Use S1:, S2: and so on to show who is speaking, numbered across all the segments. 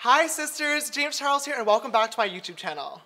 S1: Hi sisters, James Charles here and welcome back to my YouTube channel.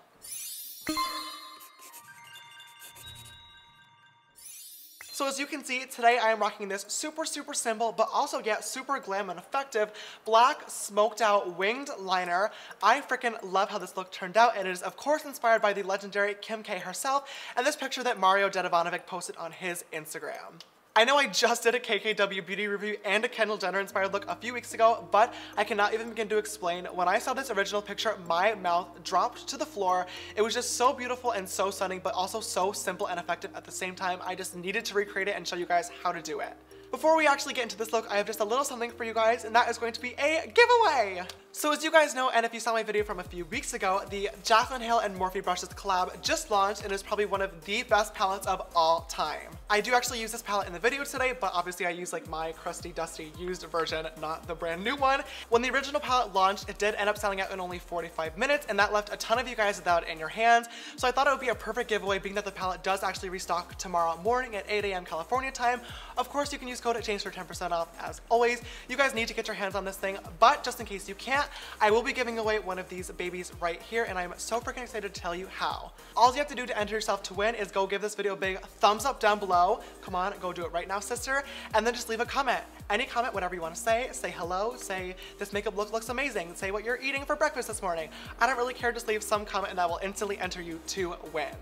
S1: So as you can see, today I am rocking this super simple but also yet super glam and effective black smoked out winged liner. I freaking love how this look turned out, and it is of course inspired by the legendary Kim K herself and this picture that Mario Dedivanovic posted on his Instagram. I know I just did a KKW beauty review and a Kendall Jenner inspired look a few weeks ago, but I cannot even begin to explain. When I saw this original picture, my mouth dropped to the floor. It was just so beautiful and so stunning, but also so simple and effective at the same time. I just needed to recreate it and show you guys how to do it. Before we actually get into this look, I have just a little something for you guys, and that is going to be a giveaway. So as you guys know, and if you saw my video from a few weeks ago, the Jaclyn Hill and Morphe brushes collab just launched and is probably one of the best palettes of all time. I do actually use this palette in the video today, but obviously I use like my crusty, dusty, used version, not the brand new one. When the original palette launched, it did end up selling out in only 45 minutes, and that left a ton of you guys without it in your hands. So I thought it would be a perfect giveaway, being that the palette does actually restock tomorrow morning at 8 a.m. California time. Of course, you can use code James for 10% off as always. You guys need to get your hands on this thing, but just in case you can't, I will be giving away one of these babies right here, and I'm so freaking excited to tell you how. All you have to do to enter yourself to win is go give this video a big thumbs up down below. Come on, go do it right now, sister. And then just leave a comment. Any comment, whatever you want to say hello, say this makeup look looks amazing, say what you're eating for breakfast this morning. I don't really care, just leave some comment and that will instantly enter you to win.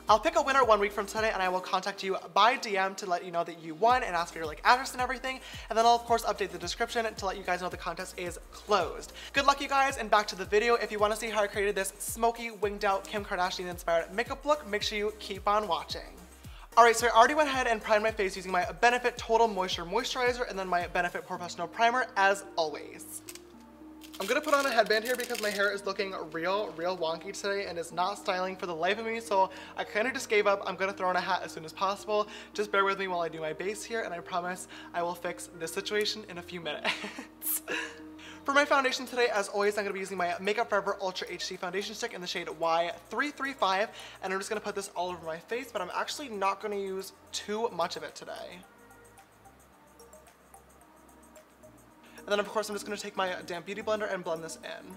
S1: I'll pick a winner 1 week from today, and I will contact you by DM to let you know that you won and ask for your address and everything. And then I'll of course update the description to let you guys know the contest is closed. Good luck, you guys, and back to the video. If you want to see how I created this smoky, winged out, Kim Kardashian inspired makeup look, make sure you keep on watching. Alright, so I already went ahead and primed my face using my Benefit Total Moisture Moisturizer and then my Benefit Professional Primer as always. I'm gonna put on a headband here because my hair is looking real wonky today and is not styling for the life of me, so I kind of just gave up. I'm gonna throw on a hat as soon as possible. Just bear with me while I do my base here, and I promise I will fix this situation in a few minutes. For my foundation today, as always, I'm gonna be using my Makeup Forever Ultra HD Foundation Stick in the shade Y335, and I'm just gonna put this all over my face, but I'm actually not gonna use too much of it today. And then of course I'm just going to take my damp beauty blender and blend this in.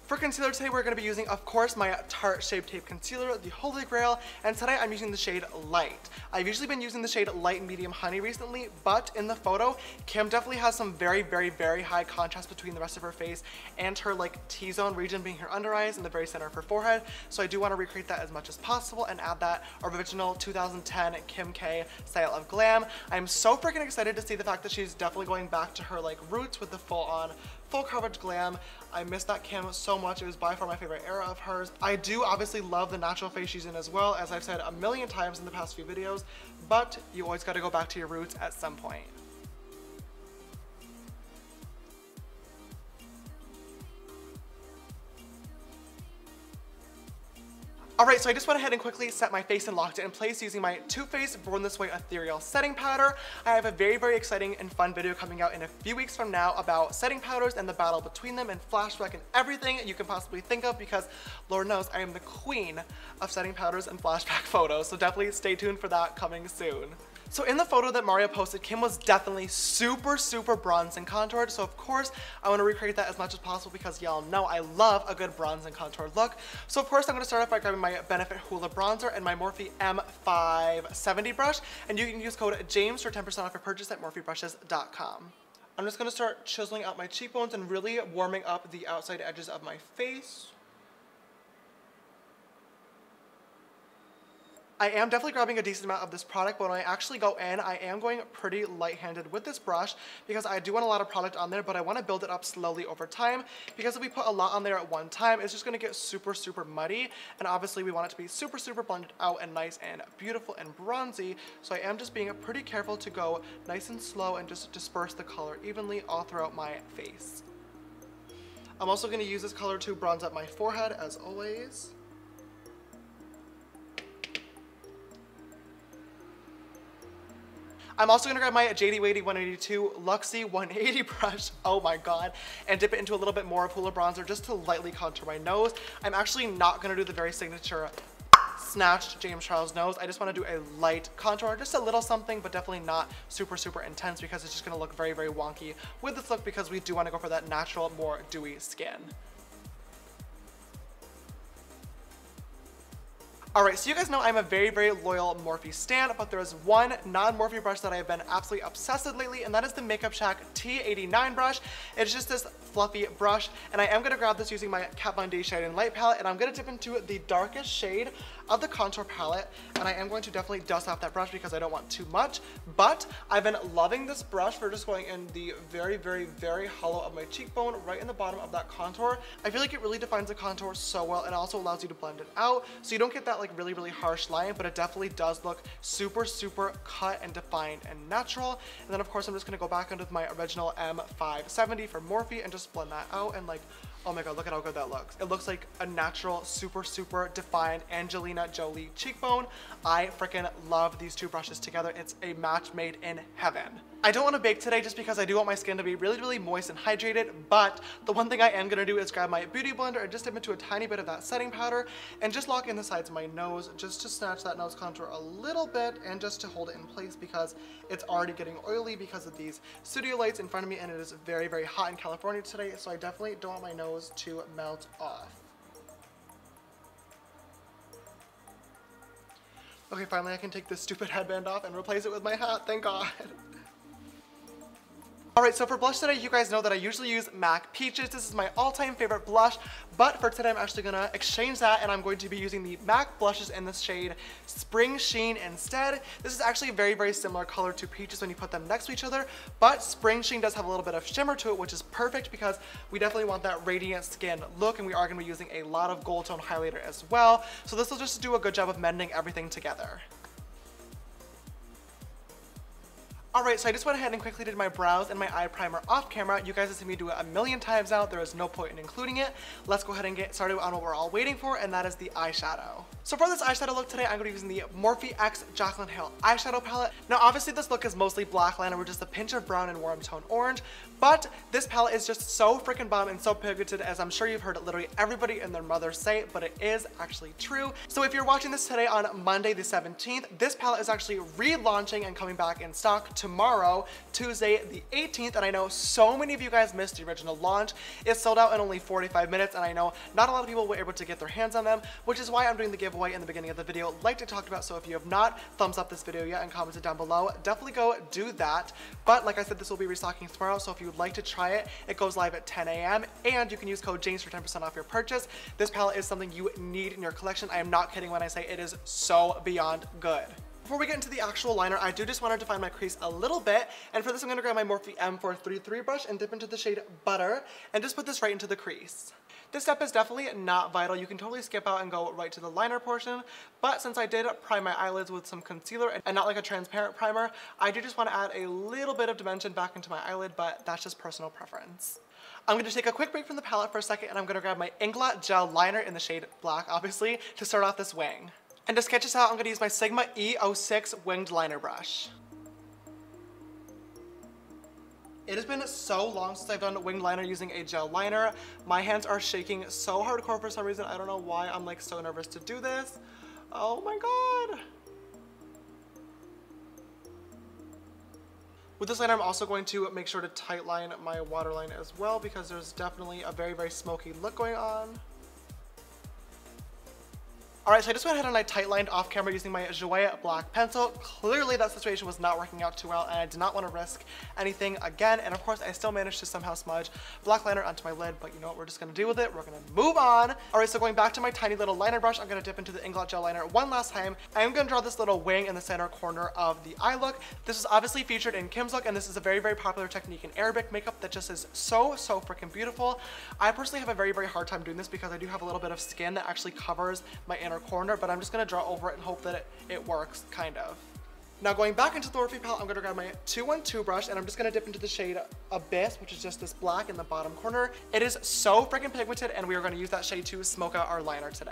S1: For concealer today, we're going to be using, of course, my Tarte Shape Tape Concealer, the Holy Grail, and today I'm using the shade Light. I've usually been using the shade Light Medium Honey recently, but in the photo, Kim definitely has some very high contrast between the rest of her face and her T-zone region being her under eyes and the very center of her forehead, so I do want to recreate that as much as possible and add that original 2010 Kim K style of glam. I'm so freaking excited to see the fact that she's definitely going back to her roots with the full coverage glam. I miss that Kim so much. It was by far my favorite era of hers. I do obviously love the natural face she's in as well, as I've said a million times in the past few videos, but you always gotta go back to your roots at some point. Alright, so I just went ahead and quickly set my face and locked it in place using my Too Faced Born This Way Ethereal Setting Powder. I have a very exciting and fun video coming out in a few weeks from now about setting powders and the battle between them and flashback and everything you can possibly think of, because Lord knows I am the queen of setting powders and flashback photos, so definitely stay tuned for that coming soon. So in the photo that Mario posted, Kim was definitely super bronzed and contoured, so of course I want to recreate that as much as possible because y'all know I love a good bronze and contoured look. So of course I'm going to start off by grabbing my Benefit Hoola Bronzer and my Morphe M570 brush, and you can use code JAMES for 10% off your purchase at morphebrushes.com. I'm just going to start chiseling out my cheekbones and really warming up the outside edges of my face. I am definitely grabbing a decent amount of this product, but when I actually go in, I am going pretty light-handed with this brush because I do want a lot of product on there, but I want to build it up slowly over time, because if we put a lot on there at one time, it's just going to get super muddy, and obviously we want it to be super blended out and nice and beautiful and bronzy, so I am just being pretty careful to go nice and slow and just disperse the color evenly all throughout my face. I'm also going to use this color to bronze up my forehead as always. I'm also going to grab my JD Wady 182 Luxie 180 brush, oh my god, and dip it into a little bit more of Hoola bronzer just to lightly contour my nose. I'm actually not going to do the very signature snatched James Charles nose, I just want to do a light contour, just a little something, but definitely not super, super intense because it's just going to look very, very wonky with this look because we do want to go for that natural, more dewy skin. Alright, so you guys know I'm a very, very loyal Morphe stan, but there is one non-Morphe brush that I've been absolutely obsessed with lately, and that is the Makeup Shack T89 brush. It's just this fluffy brush, and I am going to grab this using my Kat Von D Shade and Light palette, and I'm going to dip into the darkest shade of the contour palette, and I am going to definitely dust off that brush because I don't want too much, but I've been loving this brush for just going in the very, very, very hollow of my cheekbone, right in the bottom of that contour. I feel like it really defines the contour so well, and also allows you to blend it out, so you don't get that like really, really harsh line, but it definitely does look super, super cut and defined and natural. And then of course I'm just going to go back into my original M570 for Morphe and just blend that out, and like, oh my god, look at how good that looks. It looks like a natural, super, super defined Angelina Jolie cheekbone. I freaking love these two brushes together. It's a match made in heaven. I don't want to bake today just because I do want my skin to be really, really moist and hydrated, but the one thing I am going to do is grab my beauty blender and just dip into a tiny bit of that setting powder and just lock in the sides of my nose just to snatch that nose contour a little bit and just to hold it in place because it's already getting oily because of these studio lights in front of me, and it is very, very hot in California today, so I definitely don't want my nose to melt off. Okay, finally I can take this stupid headband off and replace it with my hat, thank God. Alright, so for blush today, you guys know that I usually use MAC Peaches. This is my all-time favorite blush, but for today I'm actually going to exchange that, and I'm going to be using the MAC blushes in the shade Spring Sheen instead. This is actually a very, very similar color to Peaches when you put them next to each other, but Spring Sheen does have a little bit of shimmer to it, which is perfect because we definitely want that radiant skin look, and we are going to be using a lot of gold tone highlighter as well, so this will just do a good job of mending everything together. Alright, so I just went ahead and quickly did my brows and my eye primer off camera. You guys have seen me do it a million times now. There is no point in including it. Let's go ahead and get started on what we're all waiting for, and that is the eyeshadow. So for this eyeshadow look today, I'm going to be using the Morphe X Jaclyn Hill eyeshadow palette. Now obviously this look is mostly black liner with just a pinch of brown and warm tone orange, but this palette is just so freaking bomb and so pigmented, as I'm sure you've heard literally everybody and their mother say, but it is actually true. So if you're watching this today on Monday the 17th, this palette is actually relaunching and coming back in stock tomorrow, Tuesday the 18th, and I know so many of you guys missed the original launch. It sold out in only 45 minutes, and I know not a lot of people were able to get their hands on them, which is why I'm doing the giveaway in the beginning of the video like I talked about. So if you have not thumbs up this video yet and commented down below, definitely go do that. But like I said, this will be restocking tomorrow, so if you would like to try it, it goes live at 10 a.m. and you can use code JAMES for 10% off your purchase. This palette is something you need in your collection. I am not kidding when I say it is so beyond good. Before we get into the actual liner, I do just want to define my crease a little bit, and for this I'm going to grab my Morphe M433 brush and dip into the shade Butter and just put this right into the crease. This step is definitely not vital. You can totally skip out and go right to the liner portion, but since I did prime my eyelids with some concealer and not like a transparent primer, I do just want to add a little bit of dimension back into my eyelid, but that's just personal preference. I'm going to take a quick break from the palette for a second, and I'm going to grab my Inglot Gel Liner in the shade Black, obviously, to start off this wing. And to sketch this out, I'm going to use my Sigma E06 winged liner brush. It has been so long since I've done winged liner using a gel liner. My hands are shaking so hardcore for some reason. I don't know why. I'm like so nervous to do this. Oh my god. With this liner, I'm also going to make sure to tightline my waterline as well because there's definitely a very, very smoky look going on. Alright, so I just went ahead and I tightlined off camera using my Jouer black pencil. Clearly that situation was not working out too well, and I did not want to risk anything again, and of course I still managed to somehow smudge black liner onto my lid, but you know what we're just going to do with it? We're going to move on. Alright, so going back to my tiny little liner brush, I'm going to dip into the Inglot Gel Liner one last time. I am going to draw this little wing in the center corner of the eye look. This is obviously featured in Kim's look, and this is a very, very popular technique in Arabic makeup that just is so, so freaking beautiful. I personally have a very, very hard time doing this because I do have a little bit of skin that actually covers my inner corner, but I'm just going to draw over it and hope that it works, kind of. Now going back into the Morphe palette, I'm going to grab my 212 brush and I'm just going to dip into the shade Abyss, which is just this black in the bottom corner. It is so freaking pigmented, and we are going to use that shade to smoke out our liner today.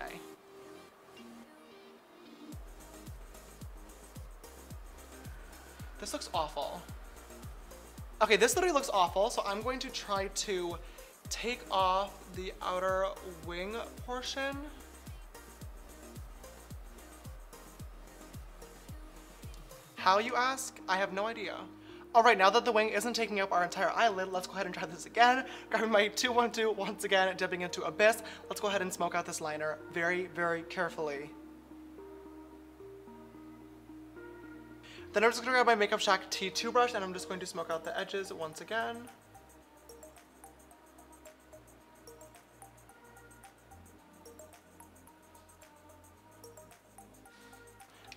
S1: This looks awful. Okay, this literally looks awful, so I'm going to try to take off the outer wing portion. How, you ask? I have no idea. Alright, now that the wing isn't taking up our entire eyelid, let's go ahead and try this again. Grabbing my 212 once again, dipping into Abyss. Let's go ahead and smoke out this liner very, very carefully. Then I'm just going to grab my Makeup Shack T2 brush and I'm just going to smoke out the edges once again.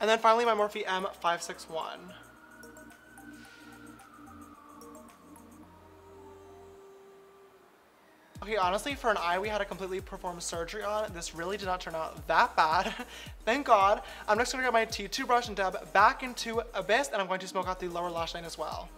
S1: And then finally my Morphe M561. Okay, honestly, for an eye we had to completely perform surgery on, this really did not turn out that bad. Thank God. I'm next gonna get my T2 brush and dab back into Abyss, and I'm going to smoke out the lower lash line as well.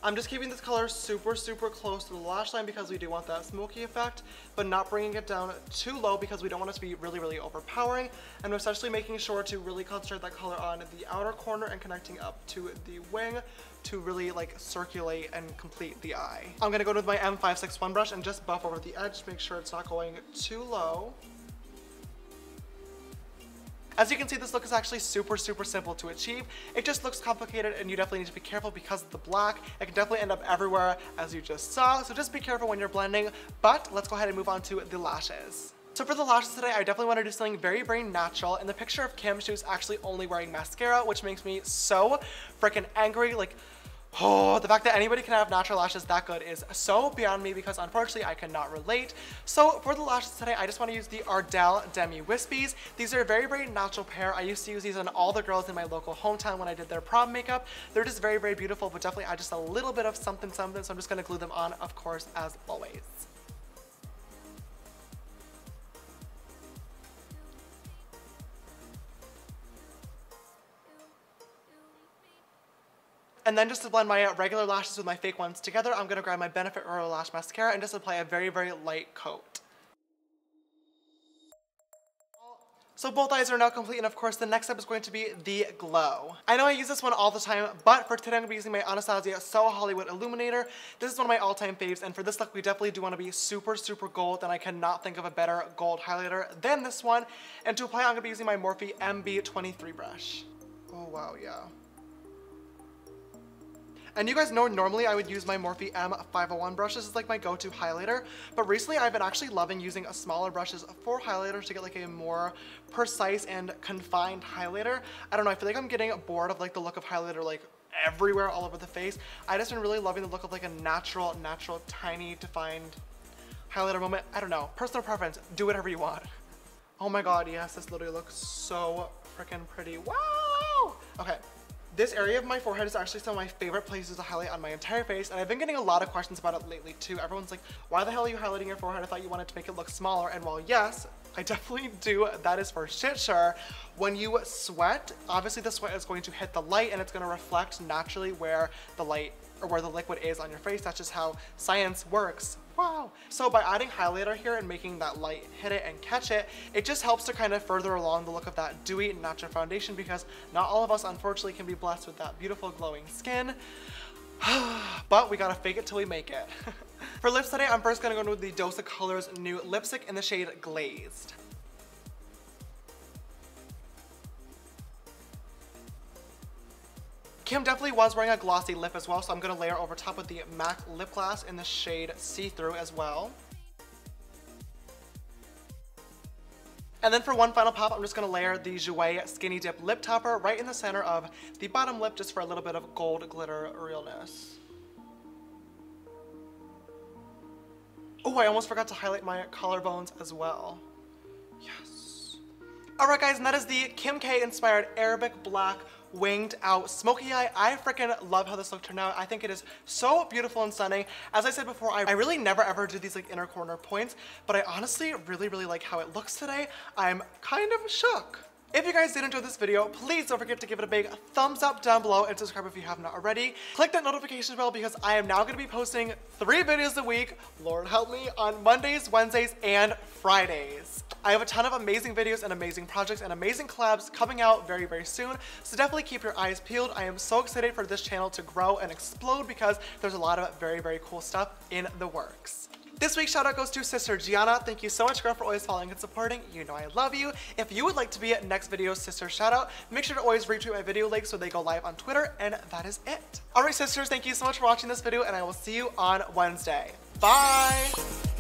S1: I'm just keeping this color super, super close to the lash line because we do want that smoky effect, but not bringing it down too low because we don't want it to be really, really overpowering. And we're essentially making sure to really concentrate that color on the outer corner and connecting up to the wing to really like circulate and complete the eye. I'm gonna go in with my M561 brush and just buff over the edge to make sure it's not going too low. As you can see, this look is actually super, super simple to achieve. It just looks complicated and you definitely need to be careful because of the black. It can definitely end up everywhere as you just saw, so just be careful when you're blending. But let's go ahead and move on to the lashes. So for the lashes today, I definitely want to do something very, very natural. In the picture of Kim, she was actually only wearing mascara, which makes me so freaking angry. Like, oh, the fact that anybody can have natural lashes that good is so beyond me because unfortunately I cannot relate. So for the lashes today, I just want to use the Ardell Demi Wispies. These are a very, very natural pair. I used to use these on all the girls in my local hometown when I did their prom makeup. They're just very, very beautiful, but definitely add just a little bit of something, something. So I'm just going to glue them on, of course, as always. And then just to blend my regular lashes with my fake ones together, I'm gonna grab my Benefit Royal Lash Mascara and just apply a very, very light coat. So both eyes are now complete, and of course the next step is going to be the glow. I know I use this one all the time, but for today I'm gonna be using my Anastasia So Hollywood Illuminator. This is one of my all-time faves, and for this look we definitely do wanna be super, super gold, and I cannot think of a better gold highlighter than this one. And to apply, I'm gonna be using my Morphe MB23 brush. Oh wow, yeah. And you guys know normally I would use my Morphe M501 brush. This is like my go-to highlighter, but recently I've been actually loving using smaller brushes for highlighters to get like a more precise and confined highlighter. I don't know, I feel like I'm getting bored of like the look of highlighter like everywhere all over the face. I just been really loving the look of like a natural, tiny defined highlighter moment. I don't know, personal preference, do whatever you want. Oh my God, yes, this literally looks so freaking pretty. Wow! Okay. This area of my forehead is actually some of my favorite places to highlight on my entire face, and I've been getting a lot of questions about it lately too. Everyone's like, why the hell are you highlighting your forehead? I thought you wanted to make it look smaller. And while yes, I definitely do, that is for shit sure. When you sweat, obviously the sweat is going to hit the light and it's going to reflect naturally where the light or where the liquid is on your face. That's just how science works. Wow. So by adding highlighter here and making that light hit it and catch it, it just helps to kind of further along the look of that dewy natural foundation, because not all of us unfortunately can be blessed with that beautiful glowing skin. But we gotta fake it till we make it. For lips today, I'm first gonna go with the Dose of Colors new lipstick in the shade Glazed. Kim definitely was wearing a glossy lip as well, so I'm going to layer over top with the MAC lip gloss in the shade See-Through as well. And then for one final pop, I'm just going to layer the Jouer Skinny Dip Lip Topper right in the center of the bottom lip just for a little bit of gold glitter realness. Oh, I almost forgot to highlight my collarbones as well. Yes. Alright guys, and that is the Kim K inspired Arabic Black winged out smoky eye. I freaking love how this look turned out. I think it is so beautiful and stunning. As I said before, I really never ever do these like inner corner points, but I honestly really like how it looks today. I'm kind of shook. If you guys did enjoy this video, please don't forget to give it a big thumbs up down below and subscribe if you have not already. Click that notification bell because I am now going to be posting 3 videos a week, Lord help me, on Mondays, Wednesdays, and Fridays. I have a ton of amazing videos and amazing projects and amazing collabs coming out very soon, so definitely keep your eyes peeled. I am so excited for this channel to grow and explode because there's a lot of very cool stuff in the works. This week's shout out goes to Sister Gianna. Thank you so much, girl, for always following and supporting. You know I love you. If you would like to be next video's sister shout out, make sure to always retweet my video links so they go live on Twitter, and that is it. Alright sisters, thank you so much for watching this video, and I will see you on Wednesday. Bye!